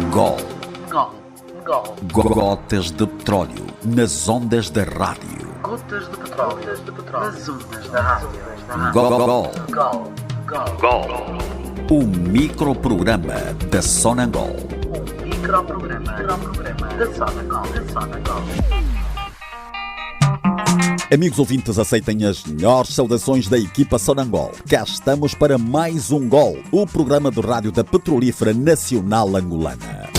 GOL. GOL. Gotas de petróleo nas ondas da rádio. Gotas de petróleo nas ondas da rádio. GOL. GOL. O microprograma da Sonangol. O microprograma da Sonangol. Amigos ouvintes, aceitem as melhores saudações da equipa Sonangol. Cá estamos para mais um GOL, o programa de rádio da Petrolífera Nacional Angolana.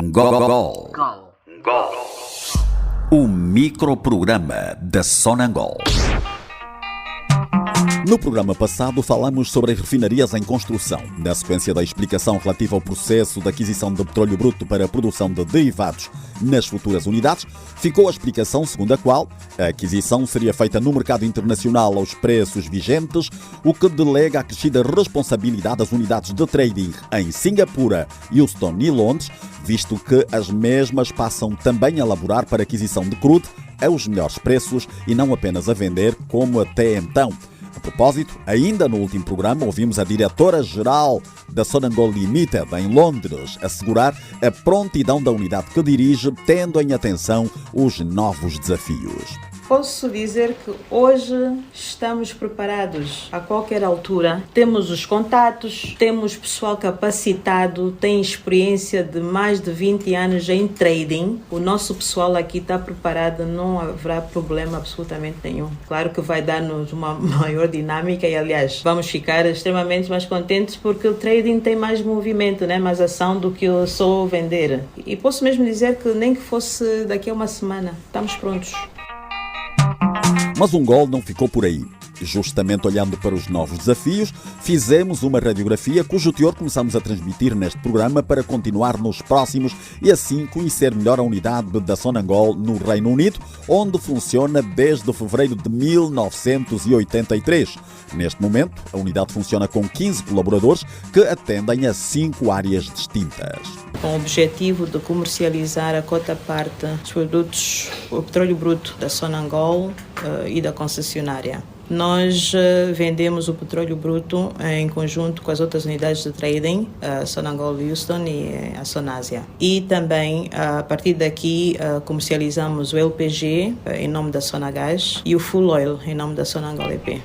GOL. O microprograma da Sonangol. No programa passado falamos sobre as refinarias em construção. Na sequência da explicação relativa ao processo de aquisição de petróleo bruto para a produção de derivados nas futuras unidades, ficou a explicação segundo a qual a aquisição seria feita no mercado internacional aos preços vigentes, o que delega a acrescida responsabilidade das unidades de trading em Singapura, Houston e Londres, visto que as mesmas passam também a laborar para a aquisição de crude aos melhores preços e não apenas a vender como até então. A propósito, ainda no último programa ouvimos a diretora-geral da Sonangol Limited em Londres assegurar a prontidão da unidade que dirige, tendo em atenção os novos desafios. Posso dizer que hoje estamos preparados a qualquer altura. Temos os contatos, temos pessoal capacitado, tem experiência de mais de 20 anos em trading. O nosso pessoal aqui está preparado, não haverá problema absolutamente nenhum. Claro que vai dar-nos uma maior dinâmica e, aliás, vamos ficar extremamente mais contentes porque o trading tem mais movimento, né? Mais ação do que só vender. E posso mesmo dizer que nem que fosse daqui a uma semana, estamos prontos. Mas um GOL não ficou por aí. Justamente olhando para os novos desafios, fizemos uma radiografia cujo teor começamos a transmitir neste programa para continuar nos próximos e assim conhecer melhor a unidade da Sonangol no Reino Unido, onde funciona desde fevereiro de 1983. Neste momento, a unidade funciona com 15 colaboradores que atendem a 5 áreas distintas. Com o objetivo de comercializar a cota parte dos produtos, o petróleo bruto da Sonangol e da concessionária. Nós vendemos o petróleo bruto em conjunto com as outras unidades de trading, a Sonangol Houston e a Sonásia. E também, a partir daqui, comercializamos o LPG em nome da Sonagás e o Full Oil em nome da Sonangol EP.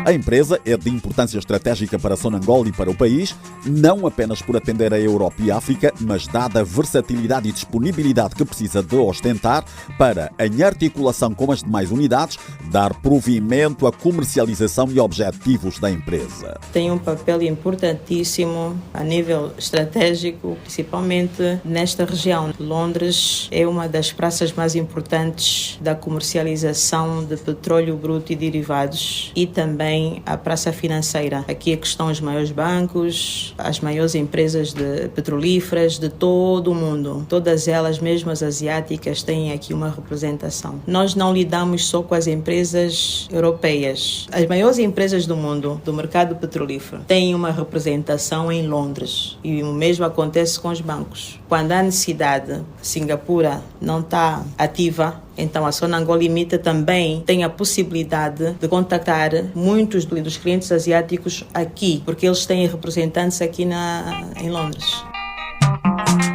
A empresa é de importância estratégica para a Sonangol e para o país, não apenas por atender a Europa e a África, mas dada a versatilidade e disponibilidade que precisa de ostentar para, em articulação com as demais unidades, dar provimento à comercialização e objetivos da empresa. Tem um papel importantíssimo a nível estratégico, principalmente nesta região. Londres é uma das praças mais importantes da comercialização de petróleo bruto e derivados e também a praça financeira. Aqui é que estão os maiores bancos, as maiores empresas de petrolíferas de todo o mundo. Todas elas, mesmo as asiáticas, têm aqui uma representação. Nós não lidamos só com as empresas europeias. As maiores empresas do mundo, do mercado petrolífero, têm uma representação em Londres. E o mesmo acontece com os bancos. Quando há necessidade, Singapura não está ativa, então a Sonangol Limited também tem a possibilidade de contactar muitos dos clientes asiáticos aqui, porque eles têm representantes aqui em Londres.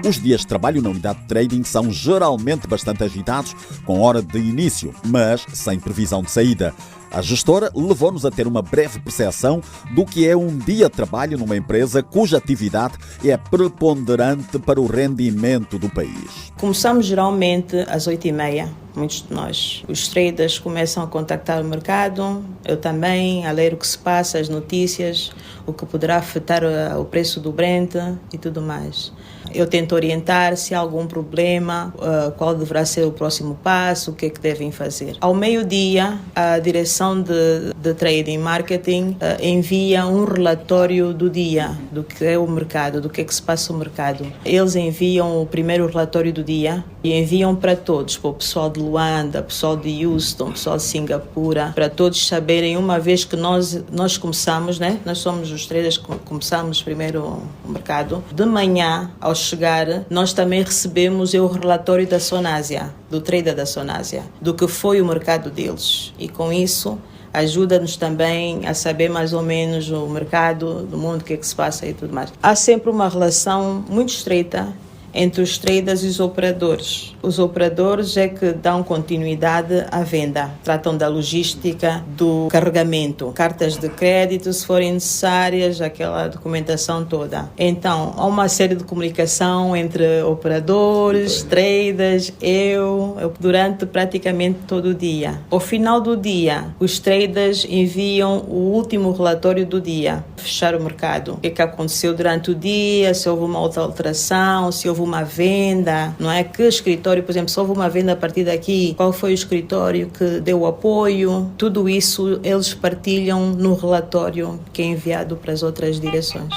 Os dias de trabalho na unidade de trading são geralmente bastante agitados, com hora de início, mas sem previsão de saída. A gestora levou-nos a ter uma breve percepção do que é um dia de trabalho numa empresa cuja atividade é preponderante para o rendimento do país. Começamos geralmente às 8h30, muitos de nós. Os traders começam a contactar o mercado, eu também, a ler o que se passa, as notícias, o que poderá afetar o preço do Brent e tudo mais. Eu tento orientar se há algum problema, qual deverá ser o próximo passo, o que é que devem fazer. Ao meio-dia, a direção de Trading Marketing envia um relatório do dia, do que é o mercado, do que é que se passa no mercado. Eles enviam o primeiro relatório do dia e enviam para todos, para o pessoal de Luanda, pessoal de Houston, pessoal de Singapura, para todos saberem, uma vez que nós começamos, né? Nós somos os traders que começamos primeiro o mercado. De manhã, ao chegar, nós também recebemos o relatório da Sonásia, do trader da Sonásia, do que foi o mercado deles. E com isso, ajuda-nos também a saber mais ou menos o mercado do mundo, o que é que se passa e tudo mais. Há sempre uma relação muito estreita entre os traders e os operadores. Os operadores é que dão continuidade à venda, tratam da logística, do carregamento, cartas de crédito, se forem necessárias, aquela documentação toda. Então, há uma série de comunicação entre operadores, traders, eu durante praticamente todo o dia. Ao final do dia, os traders enviam o último relatório do dia, fechar o mercado. O que aconteceu durante o dia, se houve uma outra alteração, se houve uma venda, não é? Que escritório, por exemplo, se houve uma venda a partir daqui, qual foi o escritório que deu o apoio, tudo isso eles partilham no relatório que é enviado para as outras direções.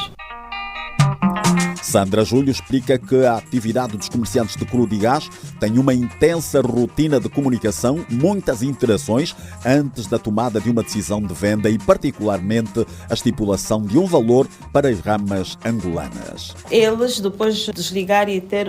Sandra Júlio explica que a atividade dos comerciantes de crudo e gás tem uma intensa rotina de comunicação, muitas interações antes da tomada de uma decisão de venda e, particularmente, a estipulação de um valor para as ramas angolanas. Eles, depois de desligar e ter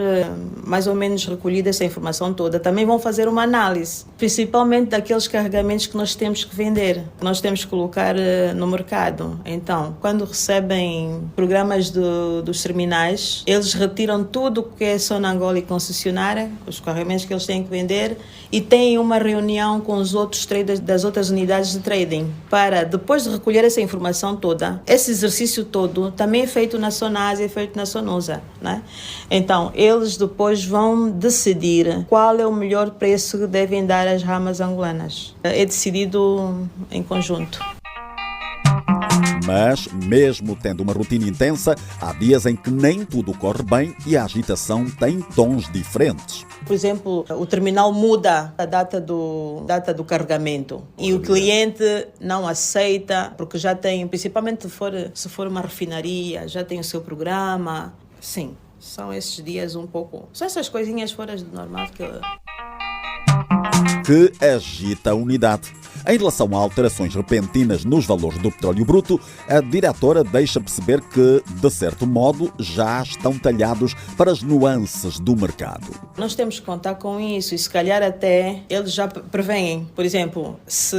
mais ou menos recolhido essa informação toda, também vão fazer uma análise, principalmente daqueles carregamentos que nós temos que vender, que nós temos que colocar no mercado. Então, quando recebem programas dos terminais, eles retiram tudo o que é Sonangol e concessionária, os carregamentos que eles têm que vender, e têm uma reunião com os outros traders das outras unidades de trading para, depois de recolher essa informação toda, esse exercício todo também é feito na Sonasia, é feito na Sonusa, né? Então, eles depois vão decidir qual é o melhor preço que devem dar às ramas angolanas. É decidido em conjunto. Mas, mesmo tendo uma rotina intensa, há dias em que nem tudo corre bem e a agitação tem tons diferentes. Por exemplo, o terminal muda a data do carregamento e o cliente não aceita, porque já tem, principalmente se for uma refinaria, já tem o seu programa. Sim, são esses dias um pouco... São essas coisinhas fora do normal que agita a unidade. Em relação a alterações repentinas nos valores do petróleo bruto, a diretora deixa perceber que, de certo modo, já estão talhados para as nuances do mercado. Nós temos que contar com isso e, se calhar, até eles já preveem. Por exemplo, se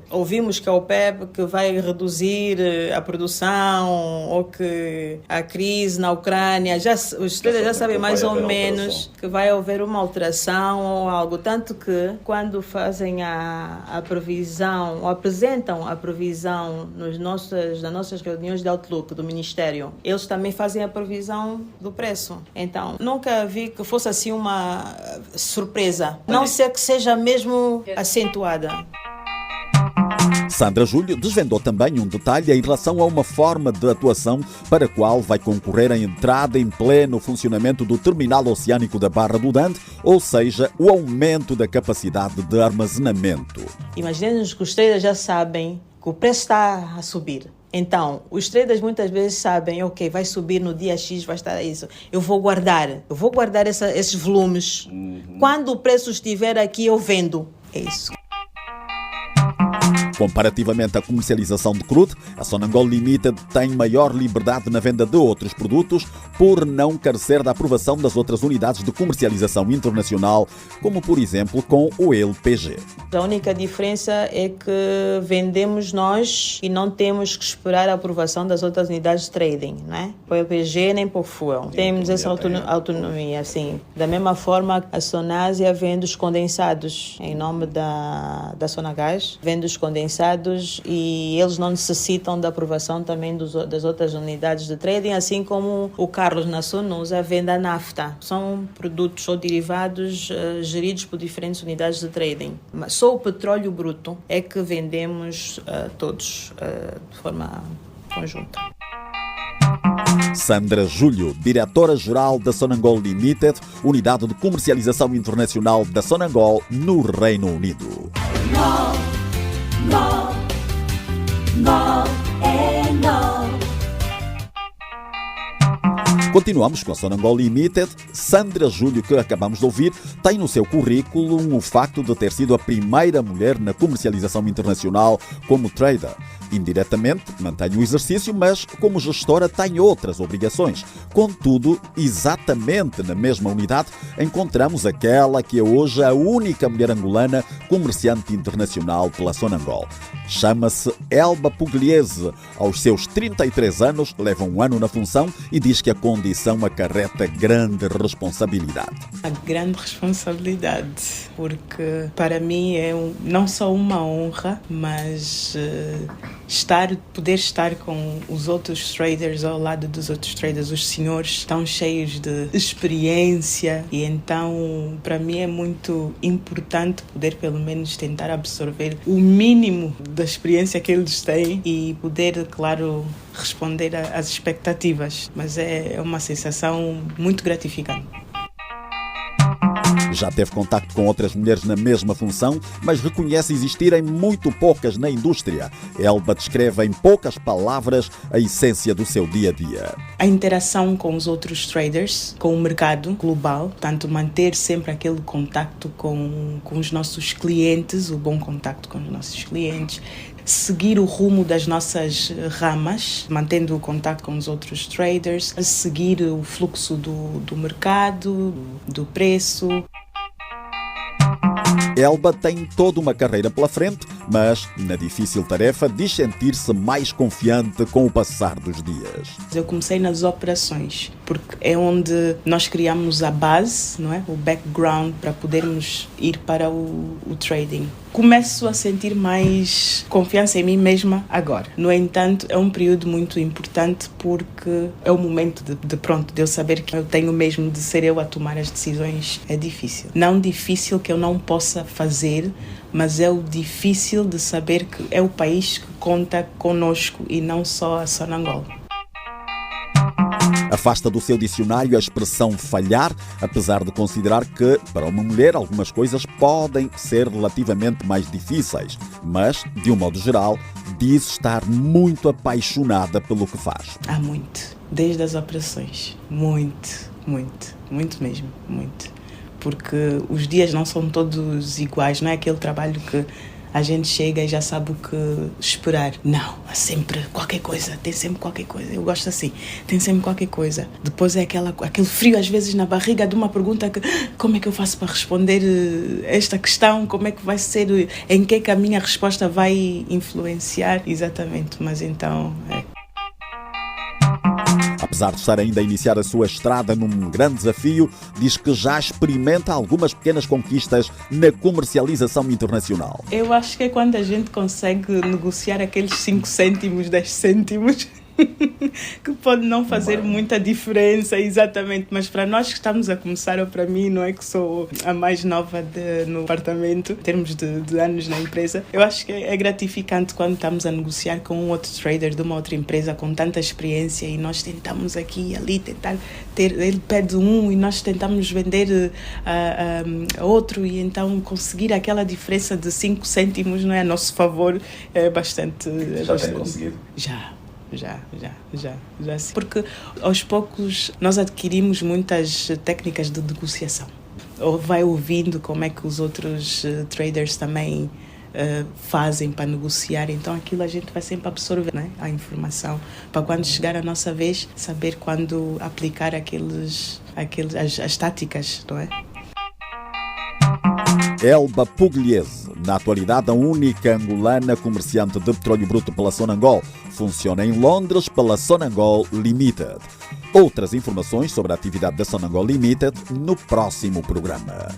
ouvimos que a OPEP que vai reduzir a produção ou que a crise na Ucrânia, os traders já sabem mais ou menos que vai haver uma alteração ou algo. Tanto que, quando fazem a previsão, ou apresentam a previsão nas nossas reuniões de Outlook do Ministério, eles também fazem a previsão do preço. Então, nunca vi que fosse assim uma surpresa, não ser que seja mesmo acentuada. Sandra Júlio desvendou também um detalhe em relação a uma forma de atuação para a qual vai concorrer a entrada em pleno funcionamento do terminal oceânico da Barra do Dante, ou seja, o aumento da capacidade de armazenamento. Imaginemos que os traders já sabem que o preço está a subir. Então, os traders muitas vezes sabem, ok, vai subir no dia X, vai estar isso. Eu vou guardar esses volumes. Quando o preço estiver aqui, eu vendo. É isso. Comparativamente à comercialização de crudo, a Sonangol Limited tem maior liberdade na venda de outros produtos por não carecer da aprovação das outras unidades de comercialização internacional, como por exemplo com o LPG. A única diferença é que vendemos nós e não temos que esperar a aprovação das outras unidades de trading, não é? Para o LPG nem para o fuel. Temos essa autonomia, sim. Da mesma forma, a Sonasia vende os condensados em nome da Sonagás, vende os condensados e eles não necessitam da aprovação também das outras unidades de trading, assim como o Carlos na Sonusa vende a nafta. São produtos ou derivados geridos por diferentes unidades de trading. Mas só o petróleo bruto é que vendemos todos de forma conjunta. Sandra Júlio, diretora-geral da Sonangol Limited, unidade de comercialização internacional da Sonangol no Reino Unido. Continuamos com a Sonangol Limited. Sandra Júlio, que acabamos de ouvir, tem no seu currículo o facto de ter sido a primeira mulher na comercialização internacional como trader. Indiretamente, mantém o exercício, mas como gestora tem outras obrigações. Contudo, exatamente na mesma unidade, encontramos aquela que é hoje a única mulher angolana comerciante internacional pela Sonangol. Chama-se Elba Pugliese. Aos seus 33 anos, leva um ano na função e diz que a condição acarreta grande responsabilidade. A grande responsabilidade, porque para mim é não só uma honra, mas poder estar com os outros traders, ao lado dos outros traders, os senhores estão cheios de experiência e então para mim é muito importante poder pelo menos tentar absorver o mínimo da experiência que eles têm e poder, claro, responder às expectativas, mas é uma sensação muito gratificante. Já teve contacto com outras mulheres na mesma função, mas reconhece existirem muito poucas na indústria. Elba descreve em poucas palavras a essência do seu dia-a-dia. A interação com os outros traders, com o mercado global, portanto, manter sempre aquele contacto com os nossos clientes, o bom contacto com os nossos clientes, seguir o rumo das nossas ramas, mantendo o contato com os outros traders, seguir o fluxo do mercado, do preço. Elba tem toda uma carreira pela frente, mas na difícil tarefa diz sentir-se mais confiante com o passar dos dias. Eu comecei nas operações, porque é onde nós criamos a base, não é? O background para podermos ir para o trading. Começo a sentir mais confiança em mim mesma agora. No entanto, é um período muito importante porque é o momento de eu saber que eu tenho mesmo de ser eu a tomar as decisões. É difícil. Não difícil que eu não possa fazer, mas é o difícil de saber que é o país que conta conosco e não só a Sonangol. Afasta do seu dicionário a expressão falhar, apesar de considerar que, para uma mulher, algumas coisas podem ser relativamente mais difíceis. Mas, de um modo geral, diz estar muito apaixonada pelo que faz. Há muito. Desde as operações. Muito mesmo. Muito. Porque os dias não são todos iguais. Não é aquele trabalho que a gente chega e já sabe o que esperar. Não, há sempre qualquer coisa, tem sempre qualquer coisa. Eu gosto assim, tem sempre qualquer coisa. Depois é aquele frio às vezes na barriga de uma pergunta que como é que eu faço para responder esta questão, como é que vai ser, em que a minha resposta vai influenciar exatamente, mas então Apesar de estar ainda a iniciar a sua estrada num grande desafio, diz que já experimenta algumas pequenas conquistas na comercialização internacional. Eu acho que é quando a gente consegue negociar aqueles 5 cêntimos, 10 cêntimos, que pode não fazer muita diferença, exatamente, mas para nós que estamos a começar, ou para mim, não é que sou a mais nova no departamento, em termos de anos na empresa, eu acho que é gratificante quando estamos a negociar com um outro trader de uma outra empresa com tanta experiência e nós tentamos aqui e ali tentar ter, ele pede um e nós tentamos vender a outro e então conseguir aquela diferença de 5 cêntimos, não é, a nosso favor, é bastante... Já tem conseguido? Já. Porque aos poucos nós adquirimos muitas técnicas de negociação. Ou vai ouvindo como é que os outros traders também fazem para negociar, então aquilo a gente vai sempre absorver, né? A informação, para quando chegar a nossa vez, saber quando aplicar as táticas, não é? Elba Pugliese, na atualidade a única angolana comerciante de petróleo bruto pela Sonangol, funciona em Londres pela Sonangol Limited. Outras informações sobre a atividade da Sonangol Limited no próximo programa.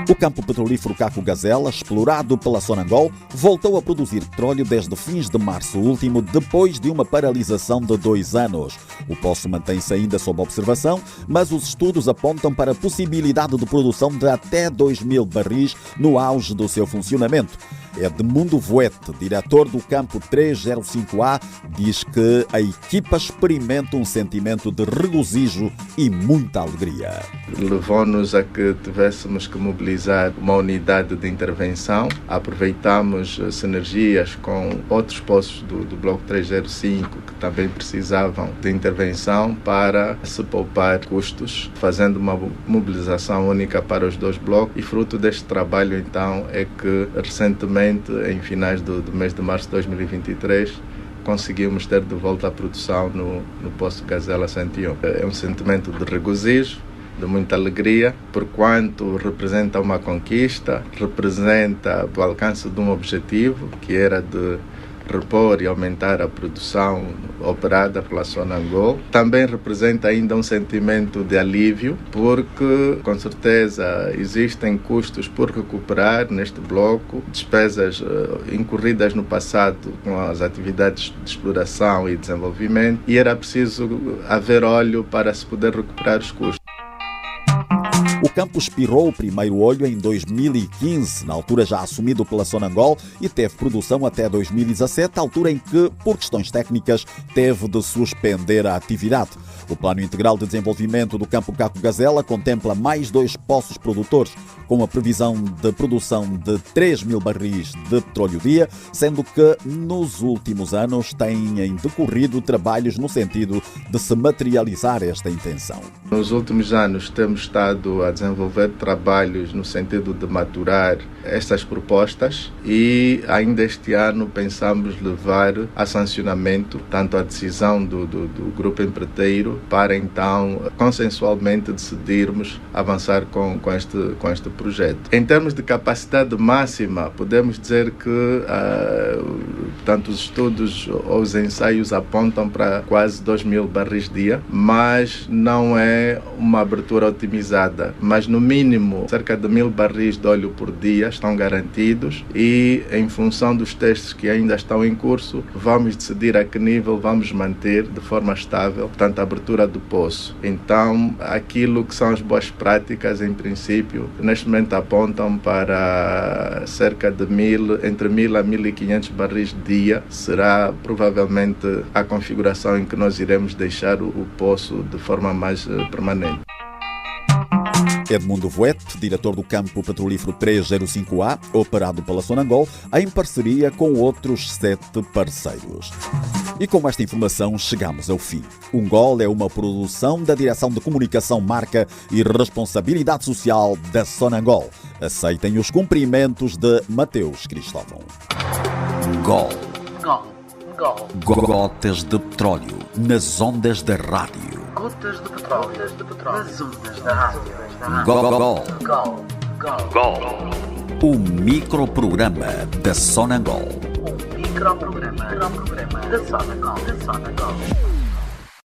O campo petrolífero Caco Gazela, explorado pela Sonangol, voltou a produzir petróleo desde fins de março último, depois de uma paralisação de 2 anos. O poço mantém-se ainda sob observação, mas os estudos apontam para a possibilidade de produção de até 2.000 barris no auge do seu funcionamento. Edmundo Voete, diretor do campo 305A, diz que a equipa experimenta um sentimento de regozijo e muita alegria. Levou-nos a que tivéssemos que mobilizar uma unidade de intervenção. Aproveitamos sinergias com outros postos do Bloco 305 que também precisavam de intervenção para se poupar custos, fazendo uma mobilização única para os dois blocos. E fruto deste trabalho, então, é que recentemente, em finais do mês de março de 2023, conseguimos ter de volta a produção no posto Gazela 101. É um sentimento de regozijo, de muita alegria, porquanto representa uma conquista, representa o alcance de um objetivo, que era de repor e aumentar a produção operada pela Sonangol. Também representa ainda um sentimento de alívio, porque com certeza existem custos por recuperar neste bloco, despesas incorridas no passado com as atividades de exploração e desenvolvimento, e era preciso haver olho para se poder recuperar os custos. O campo espirrou o primeiro olho em 2015, na altura já assumido pela Sonangol, e teve produção até 2017, altura em que, por questões técnicas, teve de suspender a atividade. O Plano Integral de Desenvolvimento do Campo Caco Gazela contempla mais 2 poços produtores, com a previsão de produção de 3.000 barris de petróleo dia, sendo que nos últimos anos têm decorrido trabalhos no sentido de se materializar esta intenção. Nos últimos anos temos estado a desenvolver trabalhos no sentido de maturar estas propostas e ainda este ano pensamos levar a sancionamento tanto a decisão do grupo empreiteiro para então consensualmente decidirmos avançar com este projeto. Em termos de capacidade máxima, podemos dizer que tanto os estudos ou os ensaios apontam para quase 2.000 barris dia, mas não é uma abertura otimizada, mas no mínimo cerca de 1.000 barris de óleo por dia estão garantidos e em função dos testes que ainda estão em curso, vamos decidir a que nível vamos manter de forma estável, portanto, a abertura do poço. Então, aquilo que são as boas práticas, em princípio, neste momento apontam para cerca de entre 1.000 a 1.500 barris dia, será provavelmente a configuração em que nós iremos deixar o poço de forma mais permanente. Edmundo Voete, diretor do campo petrolífero 305A, operado pela Sonangol, em parceria com outros 7 parceiros. E com esta informação chegamos ao fim. Ungol é uma produção da Direção de Comunicação, Marca e Responsabilidade Social da Sonangol. Aceitem os cumprimentos de Mateus Cristóvão. Gol. Gotas de petróleo nas ondas da rádio. Gotas de petróleo nas ondas da rádio. Gol. O microprograma da Sonangol. O microprograma da Sonangol.